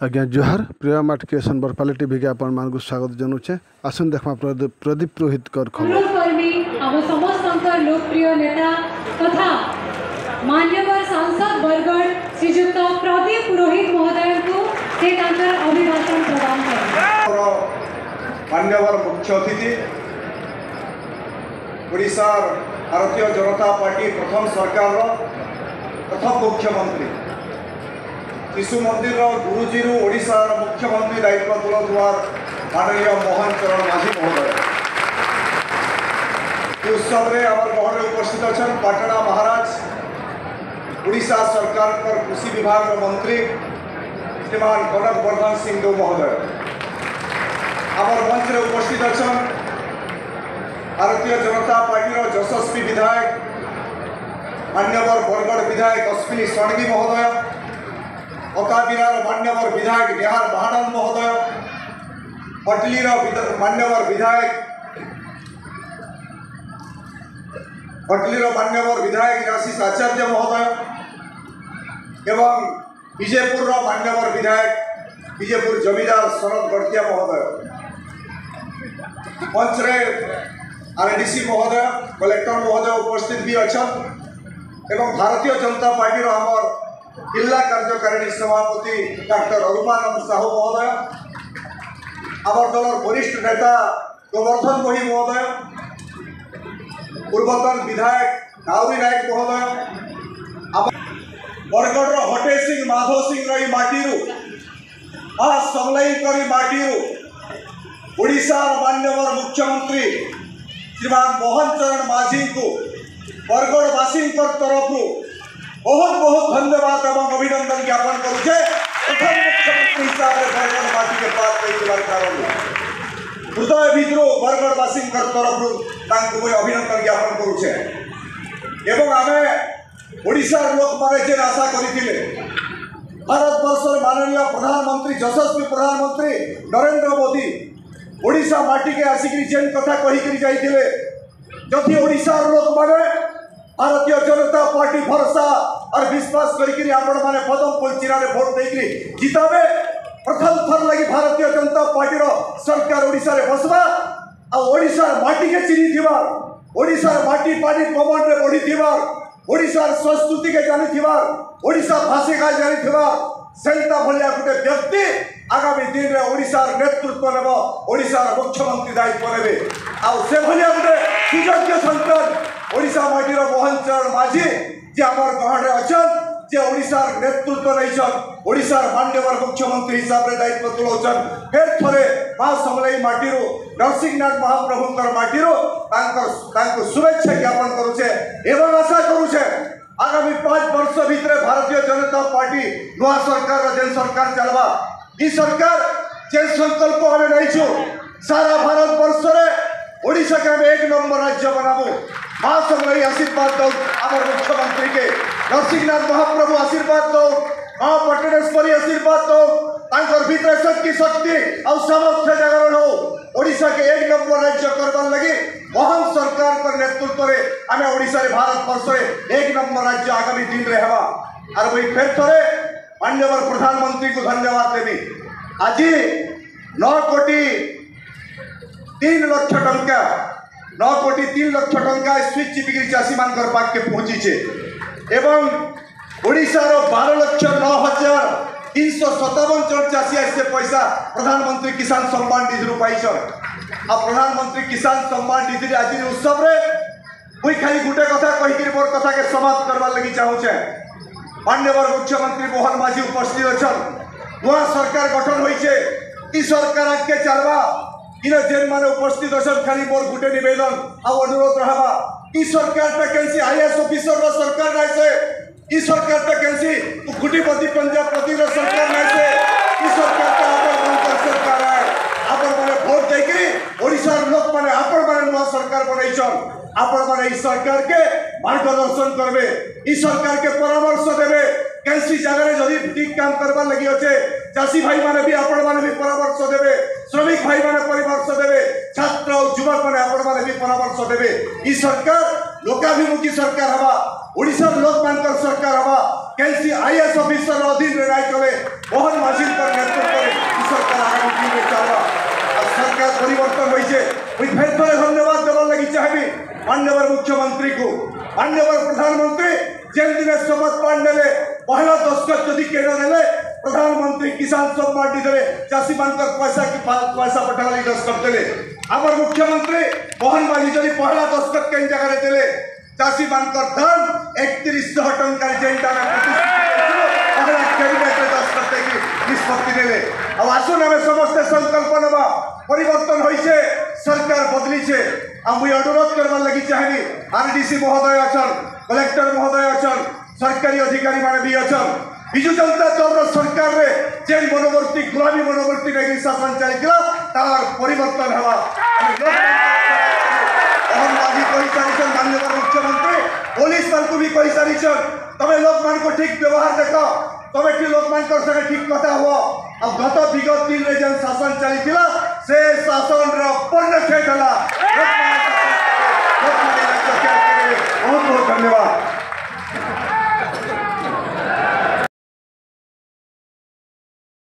आज्ञा जोहार प्रिय मार्टिकेशन बरपाली टीवी के आपण मान स्वागत जनाऊे आसन देखा प्रदीप पुरोहित खबर समस्त लोकप्रिय नेता तथा मान्यवर सांसद बरगढ़ श्रीजुक्त प्रदीप पुरोहित महोदय को अभिभाषण प्रदान कर मान्यवर मुख्य अतिथि ओडिशा भारतीय जनता पार्टी प्रथम सरकार प्रथम मुख्यमंत्री शिशु मंदिर गुरुजी ओडिशा मुख्यमंत्री दायित्व तुलुवा माननीय मोहन चरण माझी महोदय उत्सव में आम गहन उपस्थित अच्छा पाटना महाराज ओडिशा सरकार कृषि विभाग मंत्री श्रीमान कनक वर्धन सिंह महोदय आम मंच में उपस्थित अच्छा भारतीय जनता पार्टी यशस्वी विधायक मान्यवर बरगढ़ विधायक अश्विनी षडंगी महोदय अकाबिरार मान्यवर विधायक निहार महानंद महोदय पटलीर मान्यवर विधायक आशीष आचार्य महोदय एवं विजयपुर मान्यवर विधायक विजयपुर जमीदार शरद गड़तिया महोदय मंच आरडीसी महोदय कलेक्टर महोदय उपस्थित भी अच्छा एवं भारतीय जनता पार्टी आमर जिला कार्यकारिणी सभापति डॉक्टर अरूपानंद साहू महोदय आमर दल वरिष्ठ नेता गोवर्धन मोही महोदय पूर्वतन विधायक नाउरी नायक महोदय बरगढ़ हटे सिंह माधव सिंह रही माटीरू समलाई करी माटीरू ओडिशा मान्यवर मुख्यमंत्री श्रीमान मोहन चरण माझी को बरगढ़वासी तरफ बहुत बहुत धन्यवाद एवं अभिनंदन ज्ञापन करुचे प्रथम मुख्यमंत्री हिसाब से बरगढ़वासी के पास कारण हृदय भितर बरगढ़वासी तरफ अभिनंदन ज्ञापन करुचे एवं आम ओडिशार लोक मैंने जे आशा करते भारत वर्ष माननीय प्रधानमंत्री यशस्वी प्रधानमंत्री नरेंद्र मोदी ओडिशा माटी के आसिक जेन कथा कहीकि जाइए जदि ओडिशार लोक मैंने भारतीय जनता पार्टी भरोसा और विश्वास करके आपण मैंने पदमपुर चिरा भोट देकर जिताबे प्रथम थर लगी भारतीय जनता पार्टी सरकार ओडिशा रे बसवा आ ओडिशा माटी के चिरी थिबार ओडिशा माटी पानी पवन रे बढ़ी थिबार ओडिशा संस्कृति के जानी थिबार ओडिशा भाषा का जानी थिबार सेंटा भलिया गोटे व्यक्ति आगामी दिन में ओडिशा नेतृत्व नेब ओडिशा मुख्यमंत्री दायित्व नेबे आ से भलिया गोटे सुयोग्य संतान ओडिशा माटीर मोहन चरण माझी जे आमर गहने अच्छन जे ओडिशार नेतृत्व नहीं ओडिशार मान्यवर मुख्यमंत्री हिसाब से दायित्व तुलाउछन फेर थरे माँ समलाई माटीरू नरसिंहनाथ महाप्रभुंकर माटीरू शुभेच्छा ज्ञापन करुचे एवं आशा करुचे आगामी 5 वर्ष भितर भारतीय जनता पार्टी नुआ सरकार जेन सरकार चलवा ई सरकार जेन संकल्प हमें नहीं सारा भारत वर्ष में ओडिशा के हम 1 नंबर राज्य बनाबू माँ समलाई आशीर्वाद दौ आम मुख्यमंत्री के नरसिंहनाथ महाप्रभु आशीर्वाद दौ माँ पटनेश्वरी आशीर्वाद दौ भीतर शक्ति और सामर्थ्य जागरण हो ओडिशा के 1 नंबर राज्य करवार लगी मोहन सरकार का नेतृत्व में आम ओडिशा रे भारत वर्ष में 1 नंबर राज्य आगामी दिन रे हवा और वही फेर थोड़े मान्यवर प्रधानमंत्री को धन्यवाद देवी आज 9 कोटी 3 लाख टंका 9 कोटी 3 लाख टंका स्विच चिपिकी चाषी मान पाके पहुंची एवं ओडिशार 12,09,357 जन चाषी आज से पैसा प्रधानमंत्री किसान सम्मान निधि पाई आ प्रधानमंत्री किसान सम्मान निधि आज उत्सव मुई खाली गोटे कथा कहीकि मोर कथा के समाप्त करवार लगी चाहूचे मान्यवर मुख्यमंत्री मोहन माझी उपस्थित अच्छा नुआ सरकार गठन होई सरकार आगे चलवा इन जेन माने उपस्थित अच्छा खाली मोर गोटे निवेदन आ अनुरोध रहा ई सरकार कैंसी आईएएस ऑफिसर सरकार नहीं से ई सरकार कैंसी गुटीपति पंजाबपति सरकार नहीं से ई सरकार सरकार है आपण मैंने भोट देकर ओडिशा लोक मैंने आपण मैंने नुआ सरकार बनईछन आपण मैंने इस सरकार के मार्गदर्शन करबे ई सरकार के परामर्श देबे कैंसी जगह जदि ठीक काम करवा लगी अच्छे चाषी भाई माने भी आपण माने भी परामर्श देबे श्रमिक भाई माने परामर्श देबे छात्र और युवक माने आपण माने भी परामर्श देबे ई सरकार लोकाभिमुखी सरकार हवा ओडिशा लोक मानकर सरकार हवा कैंसी आईएएस ऑफिसर अधीन राय कले मोहन माझी माननीय मुख्यमंत्री को माननीय प्रधानमंत्री जेन दिन शपथ पाठ ने पहला दस्तखत जदि केने प्रधानमंत्री किसान सम्मान निधि चाषी मान पैसा पैसा पठाई दस्तखत देले आमर मुख्यमंत्री मोहन माझी जदि पहला दस्तखत केन जगह देले चाषी मान धान 3100 टंका जेनटा पहला कैबिनेट दस्तखत देखी निष्पत्ति नेले अब आसुन आम समस्ते संकल्प नवा परिवर्तन होइछे सरकार बदली छे मुई अनुरोध करवार लगी चाहनी आरडीसी महोदय अछन कलेक्टर महोदय अछन सरकारी अधिकारी माने भी अछन विजु जनता दल सरकार रे जे मनोवर्ती गुलामी मनोवर्ती नहीं शासन चलता तार परिवर्तन हवा माननीय मुख्यमंत्री पुलिस मान को भी कही सारी तमें लोक मान को ठीक व्यवहार देख तमें लोक मान संगे ठीक कथा हुआ अब गत विगत दिन में जेन शासन चली से शासन पूर्ण खेत है